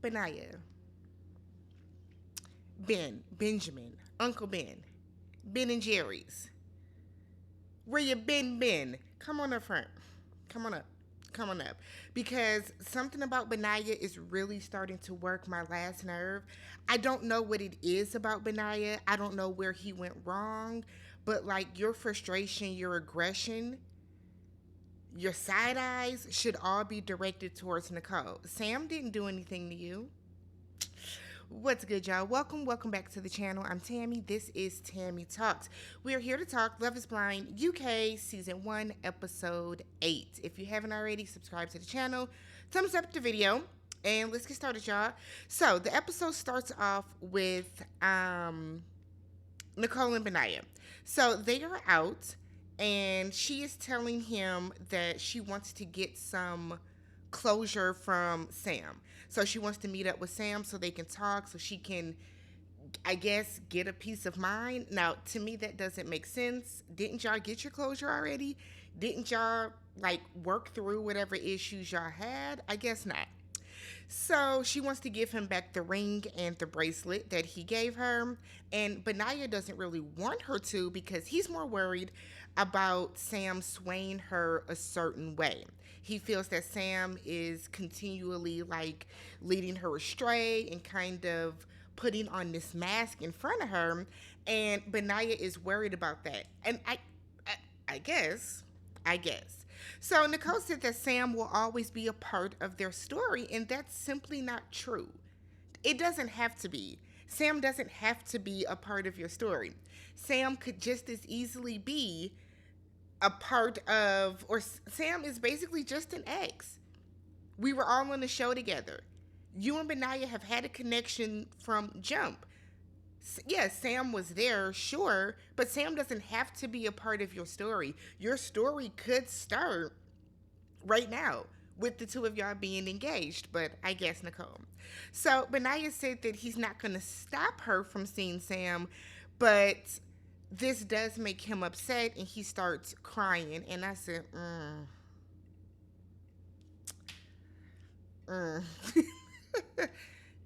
Benaiah, Benjamin, Uncle Ben and Jerry's. Where you been? Come on up front. Come on up. Come on up. Because something about Benaiah is really starting to work my last nerve. I don't know what it is about Benaiah. I don't know where he went wrong. But like your frustration, your aggression, your side eyes should all be directed towards Nicole. Sam didn't do anything to you. What's good, y'all? Welcome back to the channel. I'm Tammy. This is Tammy Talks. We are here to talk Love is Blind UK Season 1, Episode 8. If you haven't already, subscribe to the channel, thumbs up the video, and let's get started, y'all. So, the episode starts off with Nicole and Beniah. So, they are out, and she is telling him that she wants to get some closure from Sam. So she wants to meet up with Sam so they can talk, so she can, I guess, get a peace of mind. Now, to me, that doesn't make sense. Didn't y'all get your closure already? Didn't y'all, like, work through whatever issues y'all had? I guess not. So she wants to give him back the ring and the bracelet that he gave her. And Benaiah doesn't really want her to because he's more worried about Sam swaying her a certain way. He feels that Sam is continually like leading her astray and kind of putting on this mask in front of her. And Benaiah is worried about that. And I guess. So Nicole said that Sam will always be a part of their story, and that's simply not true. It doesn't have to be. Sam doesn't have to be a part of your story. Sam could just as easily be a part of, or Sam is basically just an ex. We were all on the show together. You and Benaiah have had a connection from jump. Yes, Sam was there, sure, but Sam doesn't have to be a part of your story. Your story could start right now with the two of y'all being engaged, but I guess Nicole. So Benaiah said that he's not going to stop her from seeing Sam, but this does make him upset, and he starts crying. And I said,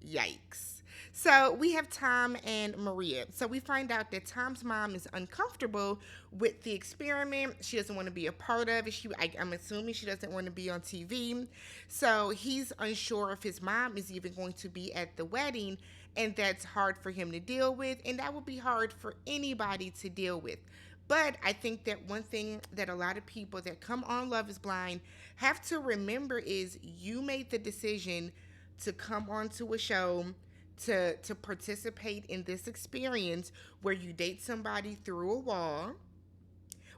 Yikes. So we have Tom and Maria. So we find out that Tom's mom is uncomfortable with the experiment. She doesn't want to be a part of it. I'm assuming she doesn't want to be on TV. So he's unsure if his mom is even going to be at the wedding, and that's hard for him to deal with, and that would be hard for anybody to deal with. But I think that one thing that a lot of people that come on Love is Blind have to remember is you made the decision to come onto a show to participate in this experience where you date somebody through a wall,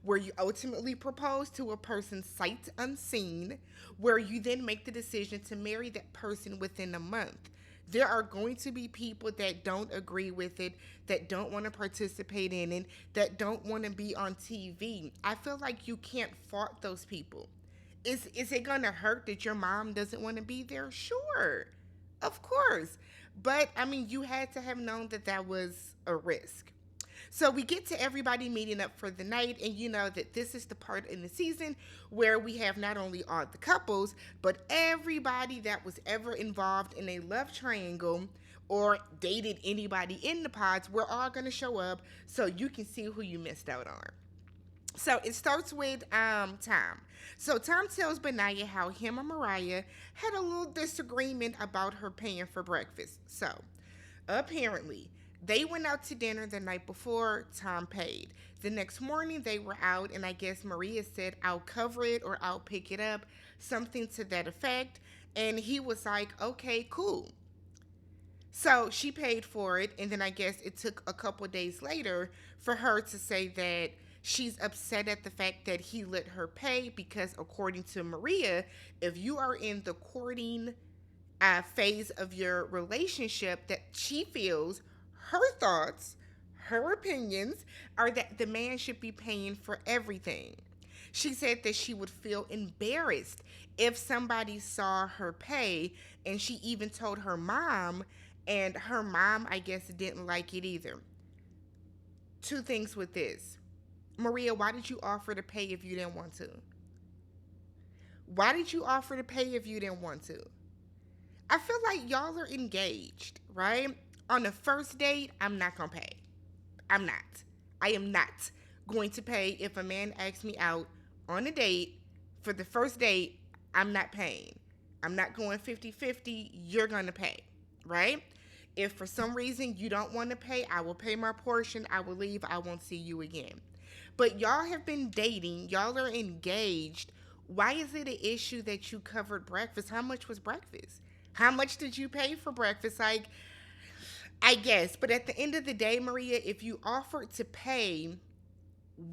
where you ultimately propose to a person sight unseen, where you then make the decision to marry that person within a month. There are going to be people that don't agree with it, that don't want to participate in it, that don't want to be on TV. I feel like you can't fault those people. Is it going to hurt that your mom doesn't want to be there? Sure, of course. But, I mean, you had to have known that that was a risk. So we get to everybody meeting up for the night, and you know that this is the part in the season where we have not only all the couples, but everybody that was ever involved in a love triangle or dated anybody in the pods. We're all going to show up so you can see who you missed out on. So it starts with Tom. So Tom tells Benaiah how him and Mariah had a little disagreement about her paying for breakfast. So apparently they went out to dinner the night before. Tom paid. The next morning they were out, and I guess Maria said, I'll cover it or I'll pick it up, something to that effect. And he was like, okay, cool. So she paid for it, and then I guess it took a couple days later for her to say that she's upset at the fact that he let her pay because, according to Maria, if you are in the courting phase of your relationship, that she feels her thoughts, her opinions are that the man should be paying for everything. She said that she would feel embarrassed if somebody saw her pay, and she even told her mom, and her mom, I guess, didn't like it either. Two things with this. Maria, why did you offer to pay if you didn't want to? Why did you offer to pay if you didn't want to? I feel like y'all are engaged, right? On the first date, I'm not gonna pay. I'm not. I am not going to pay if a man asks me out on a date for the first date. I'm not paying. I'm not going 50-50. You're going to pay, right? If for some reason you don't want to pay, I will pay my portion. I will leave. I won't see you again. But y'all have been dating, y'all are engaged. Why is it an issue that you covered breakfast? How much was breakfast? How much did you pay for breakfast? Like, I guess, but at the end of the day, Maria, if you offered to pay,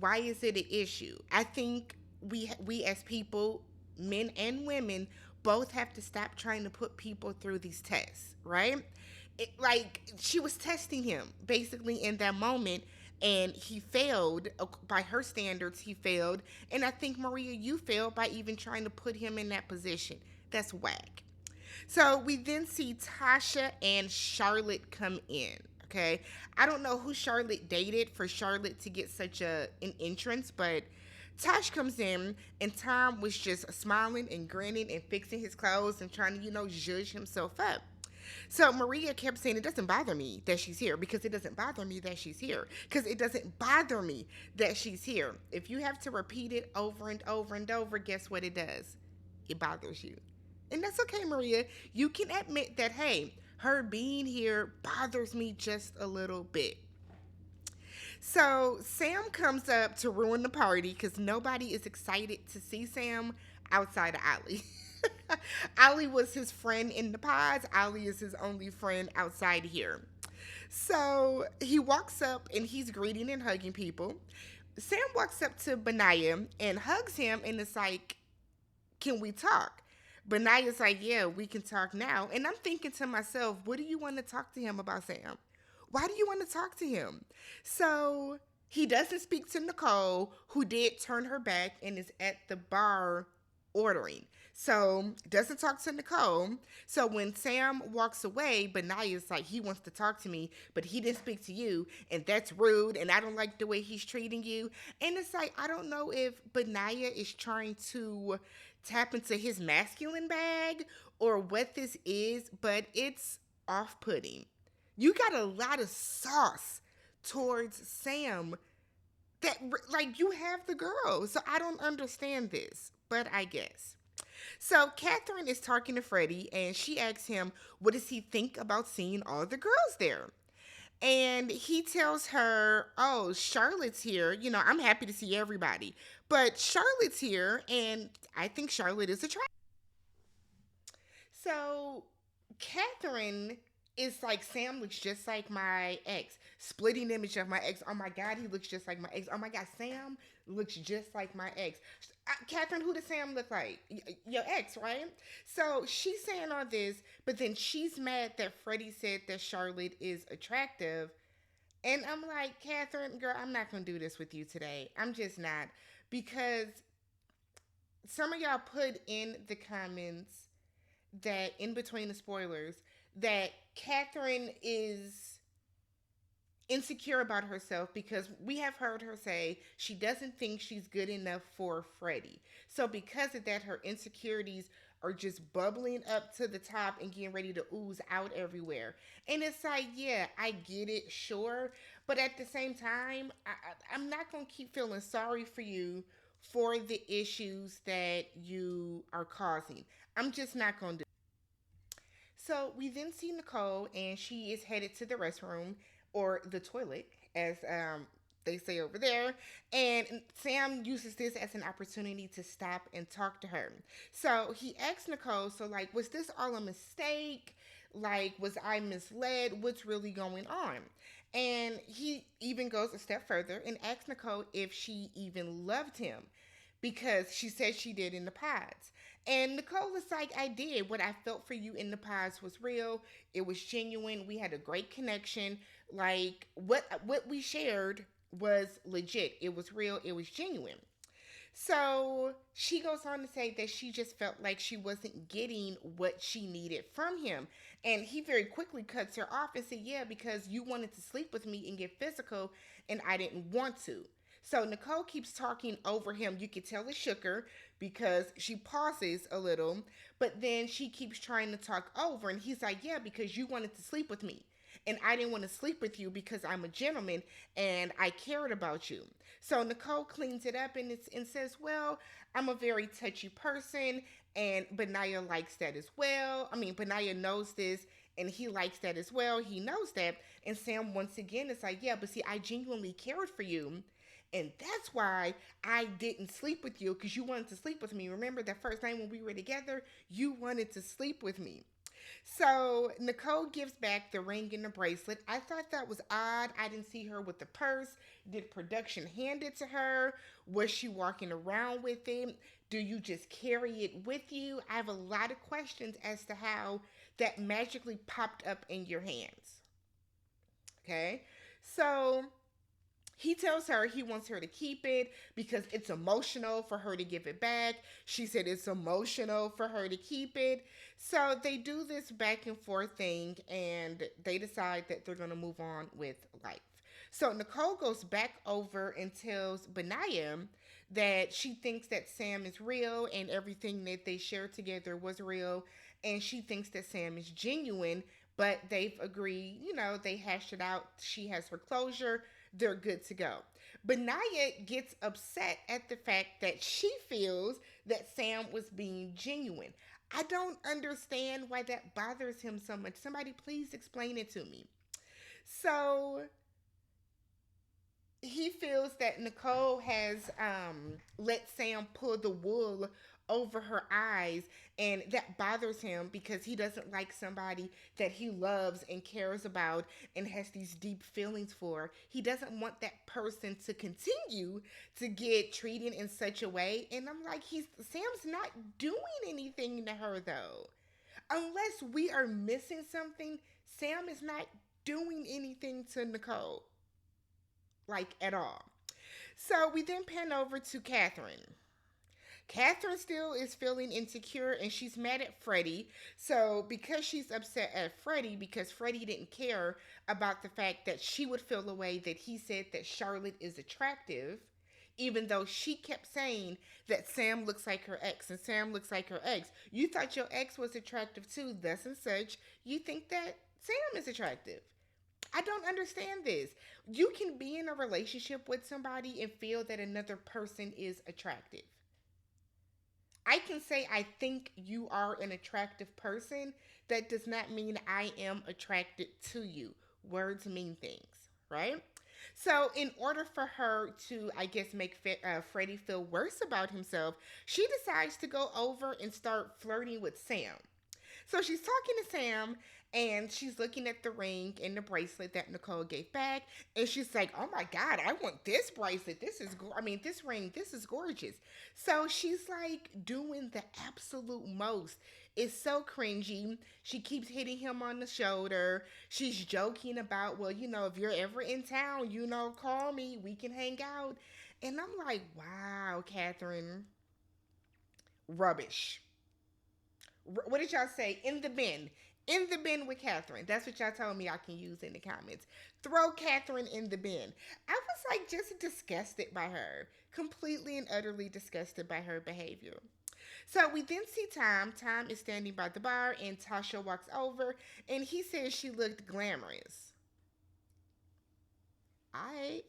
why is it an issue? I think we as people, men and women, both have to stop trying to put people through these tests, right? Like she was testing him basically in that moment, and he failed by her standards. He failed, and I think Maria, you failed by even trying to put him in that position. That's whack. So we then see Tasha and Charlotte come in. Okay, I don't know who Charlotte dated for Charlotte to get such an entrance, but Tosh comes in and Tom was just smiling and grinning and fixing his clothes and trying to, zhuzh himself up. So Maria kept saying, it doesn't bother me that she's here because it doesn't bother me that she's here because it doesn't bother me that she's here. If you have to repeat it over and over and over, guess what it does? It bothers you. And that's okay, Maria. You can admit that, hey, her being here bothers me just a little bit. So Sam comes up to ruin the party because nobody is excited to see Sam outside of Ollie. Ollie was his friend in the pods. Ollie is his only friend outside here. So he walks up and he's greeting and hugging people. Sam walks up to Benaiah and hugs him and it's like, can we talk? Benaiah's like, yeah, we can talk now. And I'm thinking to myself, what do you want to talk to him about, Sam? Why do you want to talk to him? So he doesn't speak to Nicole, who did turn her back and is at the bar ordering. So doesn't talk to Nicole. So when Sam walks away, Benaiah's like, he wants to talk to me, but he didn't speak to you, and that's rude, and I don't like the way he's treating you. And it's like, I don't know if Benaiah is trying to tap into his masculine bag or what this is, but it's off-putting. You got a lot of sauce towards Sam that, like, you have the girl. So I don't understand this, but I guess. So Katherine is talking to Freddy and she asks him, what does he think about seeing all the girls there? And he tells her, oh, Charlotte's here. I'm happy to see everybody. But Charlotte's here and I think Charlotte is attractive. So Katherine is like, Sam looks just like my ex. Splitting image of my ex. Oh my God, he looks just like my ex. Oh my God, Sam looks just like my ex. Katherine, who does Sam look like? Your ex, right? So she's saying all this, but then she's mad that Freddie said that Charlotte is attractive. And I'm like, Katherine, girl, I'm not going to do this with you today. I'm just not. Because some of y'all put in the comments that in between the spoilers that Katherine is insecure about herself because we have heard her say she doesn't think she's good enough for Freddy. So because of that, her insecurities are just bubbling up to the top and getting ready to ooze out everywhere. And it's like, yeah, I get it, sure. But at the same time, I'm not going to keep feeling sorry for you for the issues that you are causing. I'm just not going to do. So we then see Nicole, and she is headed to the restroom or the toilet, as they say over there. And Sam uses this as an opportunity to stop and talk to her. So he asks Nicole, so like, was this all a mistake? Like, was I misled? What's really going on? And he even goes a step further and asks Nicole if she even loved him because she said she did in the pods. And Nicole is like, I did. What I felt for you in the pods was real. It was genuine. We had a great connection. Like what we shared was legit. It was real. It was genuine. So she goes on to say that she just felt like she wasn't getting what she needed from him. And he very quickly cuts her off and said, yeah, because you wanted to sleep with me and get physical, and I didn't want to. So Nicole keeps talking over him. You could tell it shook her because she pauses a little, but then she keeps trying to talk over. And he's like, yeah, because you wanted to sleep with me. And I didn't want to sleep with you because I'm a gentleman and I cared about you. So Nicole cleans it up and says, well, I'm a very touchy person and Benaiah likes that as well. I mean, Benaiah knows this and he likes that as well. He knows that. And Sam, once again, is like, yeah, but see, I genuinely cared for you. And that's why I didn't sleep with you because you wanted to sleep with me. Remember that first night when we were together? You wanted to sleep with me. So Nicole gives back the ring and the bracelet. I thought that was odd. I didn't see her with the purse. Did production hand it to her? Was she walking around with it? Do you just carry it with you? I have a lot of questions as to how that magically popped up in your hands. Okay. So he tells her he wants her to keep it because it's emotional for her to give it back. She said it's emotional for her to keep it. So they do this back and forth thing and they decide that they're going to move on with life. So Nicole goes back over and tells Benaiah that she thinks that Sam is real and everything that they shared together was real. And she thinks that Sam is genuine, but they've agreed, they hashed it out. She has her closure, they're good to go. Benaiah gets upset at the fact that she feels that Sam was being genuine. I don't understand why that bothers him so much. Somebody please explain it to me. So he feels that Nicole has let Sam pull the wool over her eyes, and that bothers him because he doesn't like somebody that he loves and cares about and has these deep feelings for. He doesn't want that person to continue to get treated in such a way. And I'm like, Sam's not doing anything to her though. Unless we are missing something, Sam is not doing anything to Nicole, like at all. So we then pan over to Katherine. Katherine still is feeling insecure and she's mad at Freddy. So, because she's upset at Freddy, because Freddy didn't care about the fact that she would feel the way that he said that Charlotte is attractive, even though she kept saying that Sam looks like her ex and Sam looks like her ex. You thought your ex was attractive too, thus and such. You think that Sam is attractive. I don't understand this. You can be in a relationship with somebody and feel that another person is attractive. I can say I think you are an attractive person. That does not mean I am attracted to you. Words mean things, right? So, in order for her to, I guess, make Freddie feel worse about himself, she decides to go over and start flirting with Sam. So she's talking to Sam and she's looking at the ring and the bracelet that Nicole gave back. And she's like, oh my God, I want this bracelet. This ring, this is gorgeous. So she's like doing the absolute most. It's so cringy. She keeps hitting him on the shoulder. She's joking about, well, if you're ever in town, call me. We can hang out. And I'm like, wow, Katherine, rubbish. What did y'all say? In the bin. In the bin with Katherine. That's what y'all told me I can use in the comments. Throw Katherine in the bin. I was like just disgusted by her. Completely and utterly disgusted by her behavior. So we then see Tom. Tom is standing by the bar and Tasha walks over and he says she looked glamorous. I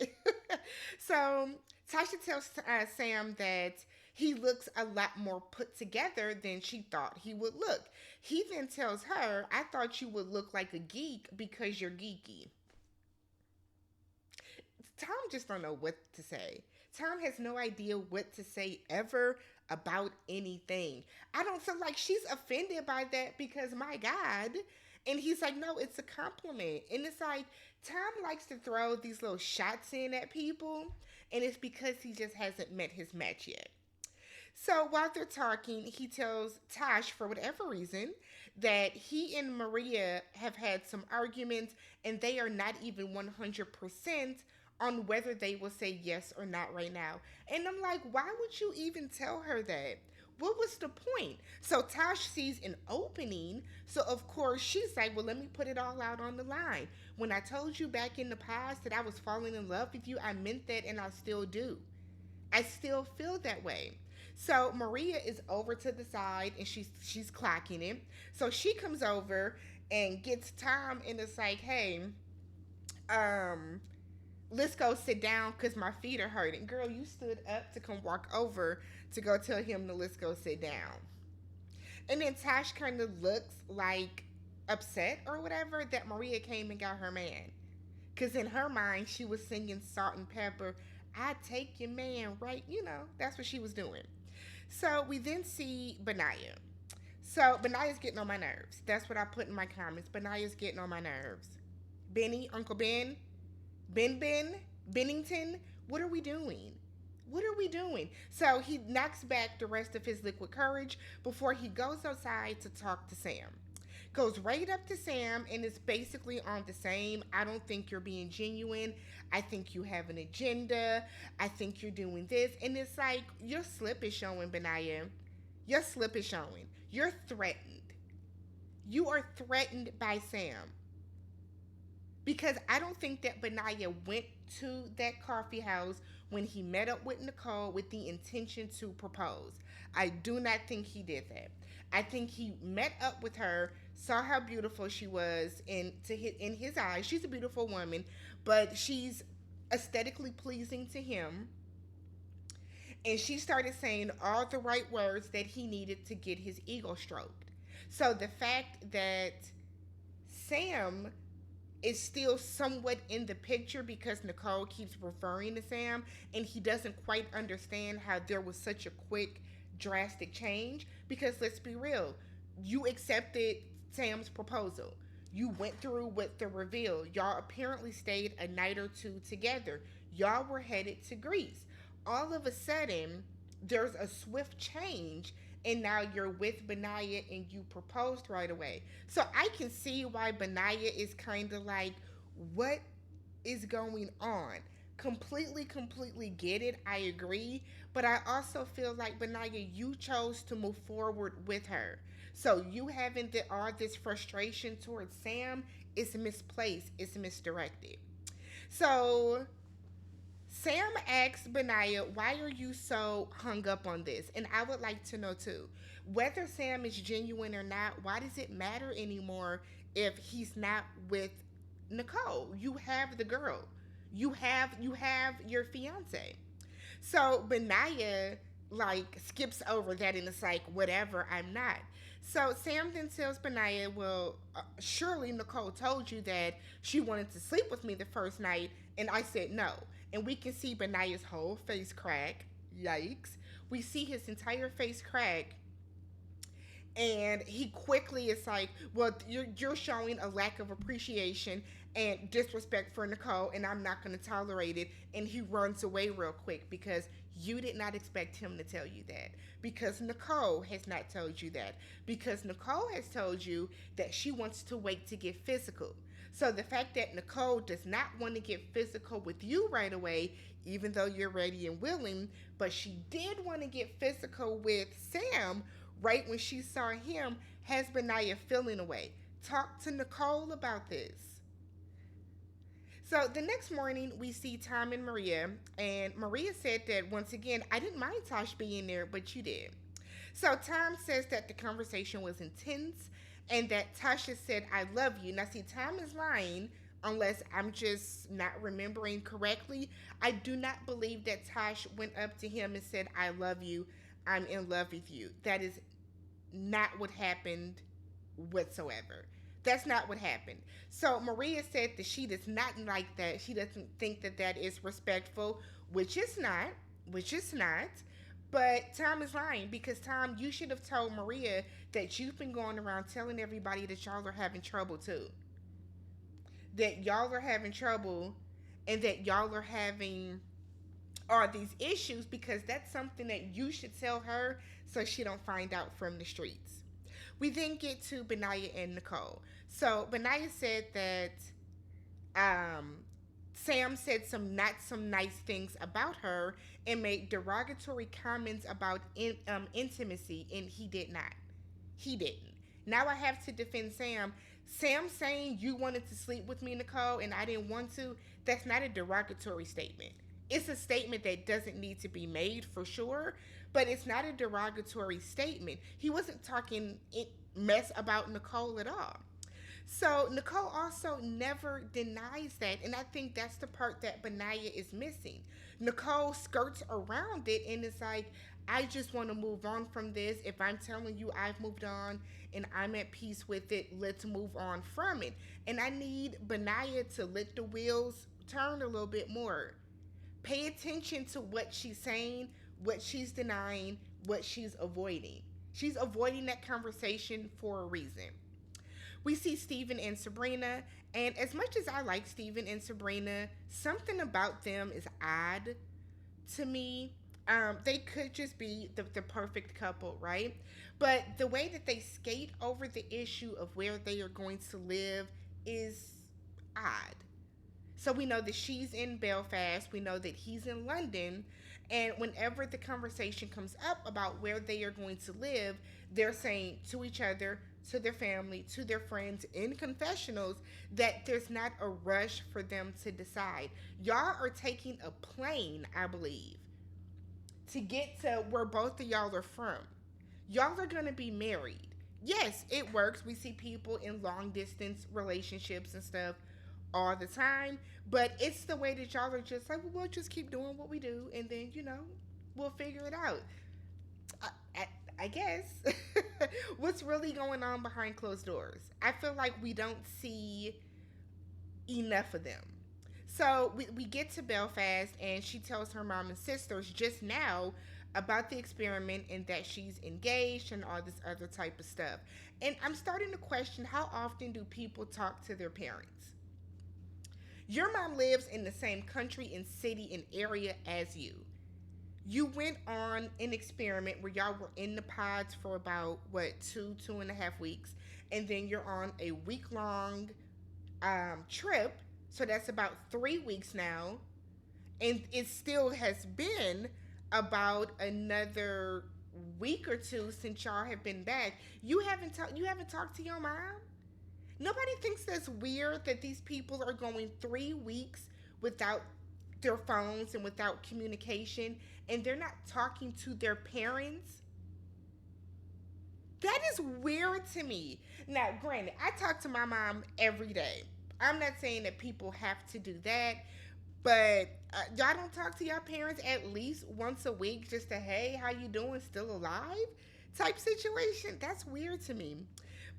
so Tasha tells Sam that he looks a lot more put together than she thought he would look. He then tells her, I thought you would look like a geek because you're geeky. Tom just don't know what to say. Tom has no idea what to say ever about anything. I don't feel like she's offended by that because my God. And he's like, no, it's a compliment. And it's like, Tom likes to throw these little shots in at people. And it's because he just hasn't met his match yet. So while they're talking, he tells Tosh, for whatever reason, that he and Maria have had some arguments and they are not even 100% on whether they will say yes or not right now. And I'm like, why would you even tell her that? What was the point? So Tash sees an opening. So of course she's like, well, let me put it all out on the line. When I told you back in the past that I was falling in love with you, I meant that and I still do. I still feel that way. So Maria is over to the side and she's clocking it. So she comes over and gets Tom and it's like, hey, um, let's go sit down because my feet are hurting. Girl, you stood up to come walk over to go tell him to let's go sit down. And then Tash kind of looks like upset or whatever that Maria came and got her man. Because in her mind, she was singing Salt and Pepper. I take your man, right? You know, that's what she was doing. So we then see Benaiah. So Benaiah's getting on my nerves. That's what I put in my comments. Benaiah's getting on my nerves. Benny, Uncle Ben, Ben, Bennington, what are we doing? What are we doing? So he knocks back the rest of his liquid courage before he goes outside to talk to Sam. Goes right up to Sam and is basically on the same. I don't think you're being genuine. I think you have an agenda. I think you're doing this. And it's like, your slip is showing, Benaiah. Your slip is showing. You're threatened. You are threatened by Sam. Because I don't think that Benaiah went to that coffee house when he met up with Nicole with the intention to propose. I do not think he did that. I think he met up with her, saw how beautiful she was in his eyes. She's a beautiful woman, but she's aesthetically pleasing to him. And she started saying all the right words that he needed to get his ego stroked. So the fact that Sam is still somewhat in the picture because Nicole keeps referring to Sam and he doesn't quite understand how there was such a quick, drastic change. Because let's be real, you accepted Sam's proposal. You went through with the reveal. Y'all apparently stayed a night or two together. Y'all were headed to Greece. All of a sudden, there's a swift change and now you're with Benaiah and you proposed right away. So I can see why Benaiah is kind of like, what is going on? Completely get it. I agree. But I also feel like, Benaiah, you chose to move forward with her. So you having all this frustration towards Sam is misplaced, it's misdirected. So Sam asks Benaiah, why are you so hung up on this? And I would like to know too, whether Sam is genuine or not, why does it matter anymore if he's not with Nicole? You have the girl. You have your fiance. So Benaiah like skips over that and it's like, whatever, I'm not. So Sam then tells Benaiah, well, surely Nicole told you that she wanted to sleep with me the first night, and I said no. And we can see Benaiah's whole face crack. Yikes. We see his entire face crack. And he quickly is like, well, you're showing a lack of appreciation and disrespect for Nicole, and I'm not going to tolerate it. And he runs away real quick because you did not expect him to tell you that. Because Nicole has not told you that. Because Nicole has told you that she wants to wait to get physical. So the fact that Nicole does not want to get physical with you right away, even though you're ready and willing, but she did want to get physical with Sam right when she saw him, has Benaiah feeling away. Talk to Nicole about this. So the next morning, we see Tom and Maria, and Maria said that once again, I didn't mind Tosh being there, but you did. So Tom says that the conversation was intense and that Tasha said, I love you. Now, see, Tom is lying unless I'm just not remembering correctly. I do not believe that Tosh went up to him and said, I love you. I'm in love with you. That is not what happened whatsoever. That's not what happened. So Maria said that she does not like that. She doesn't think that that is respectful, which is not. Which is not. But Tom is lying because, Tom, you should have told Maria that you've been going around telling everybody that y'all are having trouble too. That y'all are having trouble and that y'all are having all these issues, because that's something that you should tell her so she don't find out from the streets. We then get to Benaiah and Nicole. So Benaiah said that Sam said some not some nice things about her and made derogatory comments about intimacy, and he did not. He didn't. Now I have to defend Sam. Sam saying you wanted to sleep with me, Nicole, and I didn't want to, that's not a derogatory statement. It's a statement that doesn't need to be made for sure, but it's not a derogatory statement. He wasn't talking mess about Nicole at all. So Nicole also never denies that, and I think that's the part that Benaiah is missing. Nicole skirts around it and it's like, I just want to move on from this. If I'm telling you I've moved on and I'm at peace with it, let's move on from it. And I need Benaiah to let the wheels turn a little bit more. Pay attention to what she's saying, what she's denying, what she's avoiding. She's avoiding that conversation for a reason. We see Steven and Sabrina, and as much as I like Steven and Sabrina, something about them is odd to me. They could just be the perfect couple, right? But the way that they skate over the issue of where they are going to live is odd. So we know that she's in Belfast, we know that he's in London, and whenever the conversation comes up about where they are going to live, they're saying to each other, to their family, to their friends in confessionals that there's not a rush for them to decide. Y'all are taking a plane, I believe, to get to where both of y'all are from. Y'all are going to be married. Yes, it works. We see people in long distance relationships and stuff all the time, but it's the way that y'all are just like, well, we'll just keep doing what we do and then, we'll figure it out. I guess. What's really going on behind closed doors? I feel like we don't see enough of them. So we get to Belfast, and she tells her mom and sisters just now about the experiment and that she's engaged and all this other type of stuff. And I'm starting to question, how often do people talk to their parents? Your mom lives in the same country and city and area as you. You went on an experiment where y'all were in the pods for about, what, 2.5 weeks, and then you're on a week-long trip, so that's about 3 weeks now, and it still has been about another week or two since y'all have been back. You haven't talked to your mom? Nobody thinks that's weird that these people are going 3 weeks without their phones and without communication, and they're not talking to their parents? That is weird to me. Now, granted, I talk to my mom every day. I'm not saying that people have to do that, but y'all don't talk to your parents at least once a week just to, hey, how you doing, still alive type situation? That's weird to me.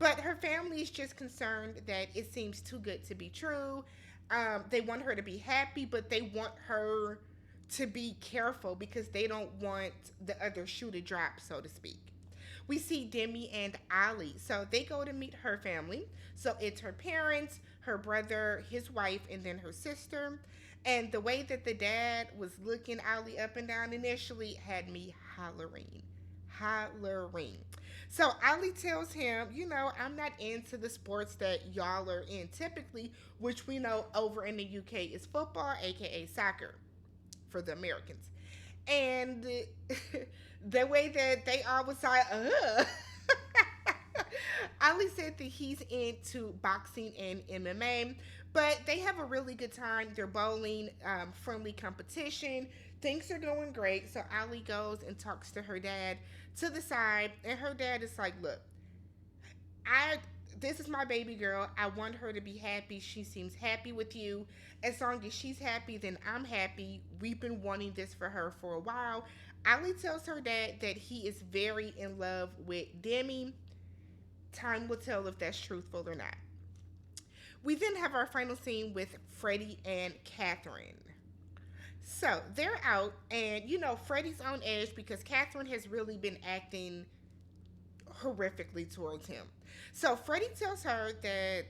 But her family is just concerned that it seems too good to be true. They want her to be happy, but they want her to be careful because they don't want the other shoe to drop, so to speak. We see Demi and Ali. So they go to meet her family. So it's her parents, her brother, his wife, and then her sister. And the way that the dad was looking Ali up and down initially had me hollering. Hollering. So Ali tells him, I'm not into the sports that y'all are in typically, which we know over in the UK is football, aka soccer for the Americans. And the way that they all was like, Ali said that he's into boxing and MMA, but they have a really good time. They're bowling, friendly competition. Things are going great. So Ali goes and talks to her dad to the side, and her dad is like, look, this is my baby girl. I want her to be happy. She seems happy with you. As long as she's happy, then I'm happy. We've been wanting this for her for a while. Ali tells her dad that he is very in love with Demi. Time will tell if that's truthful or not. We then have our final scene with Freddy and Katherine. So they're out, and Freddy's on edge because Katherine has really been acting horrifically towards him. So Freddy tells her that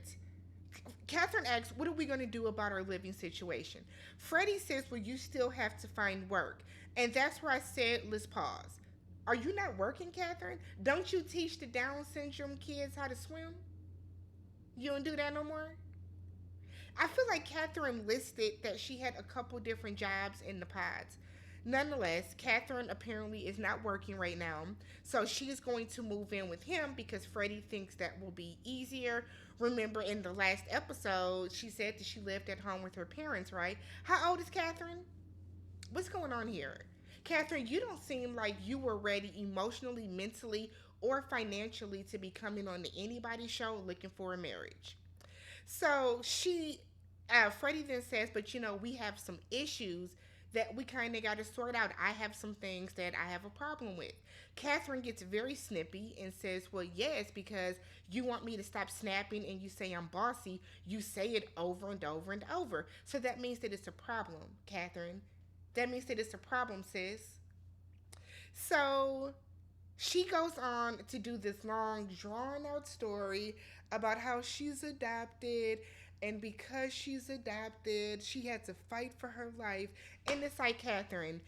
Katherine asks, what are we going to do about our living situation? Freddy says, well, you still have to find work. And that's where I said, let's pause. Are you not working, Katherine? Don't you teach the Down syndrome kids how to swim? You don't do that no more? I feel like Katherine listed that she had a couple different jobs in the pods. Nonetheless, Katherine apparently is not working right now, so she is going to move in with him because Freddy thinks that will be easier. Remember, in the last episode, she said that she lived at home with her parents, right? How old is Katherine? What's going on here? Katherine, you don't seem like you were ready emotionally, mentally, or financially to be coming on to anybody's show looking for a marriage. So Freddie then says, but we have some issues that we kind of got to sort out. I have some things that I have a problem with. Katherine gets very snippy and says, well, yes, because you want me to stop snapping and you say I'm bossy. You say it over and over and over. So that means that it's a problem, Katherine. That means that it's a problem, sis. So she goes on to do this long, drawn out story about how she's adopted, and because she's adopted, she had to fight for her life. And it's like, Katherine,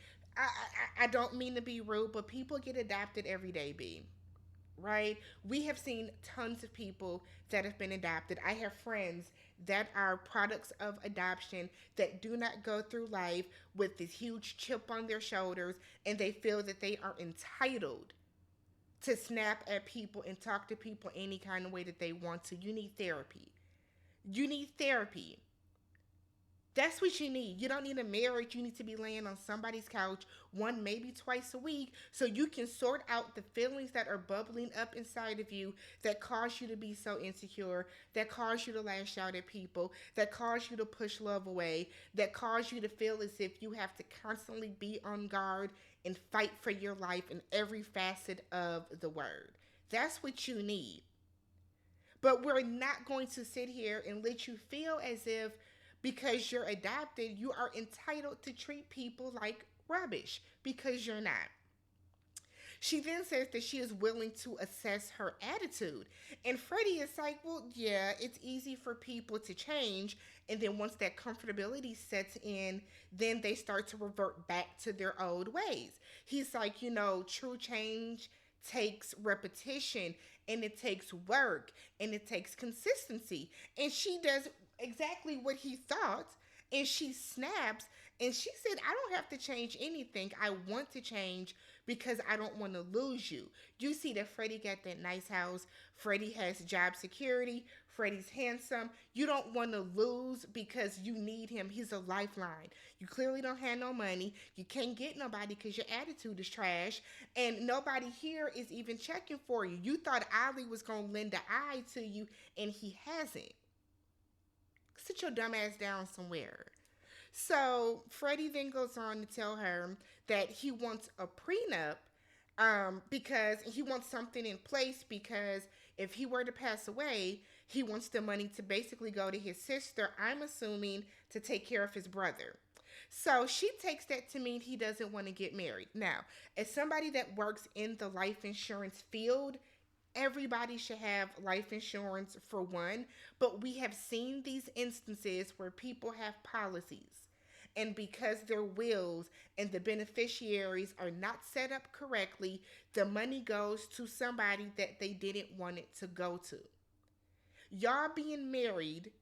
I don't mean to be rude, but people get adopted every day, B. Right? We have seen tons of people that have been adopted. I have friends that are products of adoption that do not go through life with this huge chip on their shoulders, and they feel that they are entitled to snap at people and talk to people any kind of way that they want to. You need therapy. You need therapy. That's what you need. You don't need a marriage. You need to be laying on somebody's couch one, maybe twice a week, so you can sort out the feelings that are bubbling up inside of you that cause you to be so insecure, that cause you to lash out at people, that cause you to push love away, that cause you to feel as if you have to constantly be on guard and fight for your life in every facet of the word. That's what you need. But we're not going to sit here and let you feel as if because you're adopted, you are entitled to treat people like rubbish, because you're not. She then says that she is willing to assess her attitude. And Freddie is like, well, yeah, it's easy for people to change. And then once that comfortability sets in, then they start to revert back to their old ways. He's like, true change takes repetition, and it takes work, and it takes consistency. And she does exactly what he thought, and she snaps and she said, I don't have to change anything. I want to change because I don't want to lose you. You see that Freddie got that nice house. Freddie has job security. Freddie's handsome. You don't want to lose because you need him. He's a lifeline. You clearly don't have no money. You can't get nobody because your attitude is trash. And nobody here is even checking for you. You thought Ali was going to lend an eye to you, and he hasn't. Sit your dumb ass down somewhere. So Freddie then goes on to tell her that he wants a prenup, because he wants something in place, because if he were to pass away, he wants the money to basically go to his sister, I'm assuming, to take care of his brother. So she takes that to mean he doesn't want to get married. Now, as somebody that works in the life insurance field, everybody should have life insurance for one, but we have seen these instances where people have policies, and because their wills and the beneficiaries are not set up correctly, the money goes to somebody that they didn't want it to go to. Y'all being married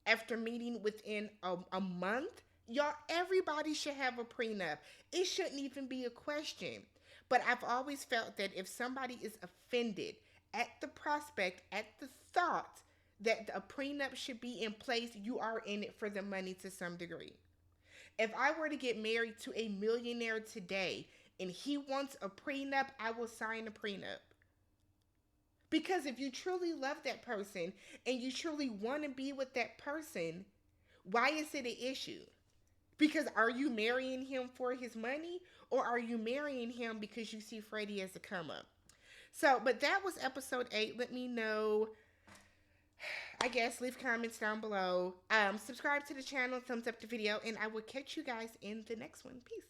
after meeting within a month, y'all, everybody should have a prenup. It shouldn't even be a question. But I've always felt that if somebody is offended at the prospect, at the thought that a prenup should be in place, you are in it for the money to some degree. If I were to get married to a millionaire today and he wants a prenup, I will sign a prenup. Because if you truly love that person and you truly want to be with that person, why is it an issue? Because are you marrying him for his money, or are you marrying him because you see Freddie as a come up? So, but that was episode 8. Let me know. I guess leave comments down below. Subscribe to the channel, thumbs up the video, and I will catch you guys in the next one. Peace.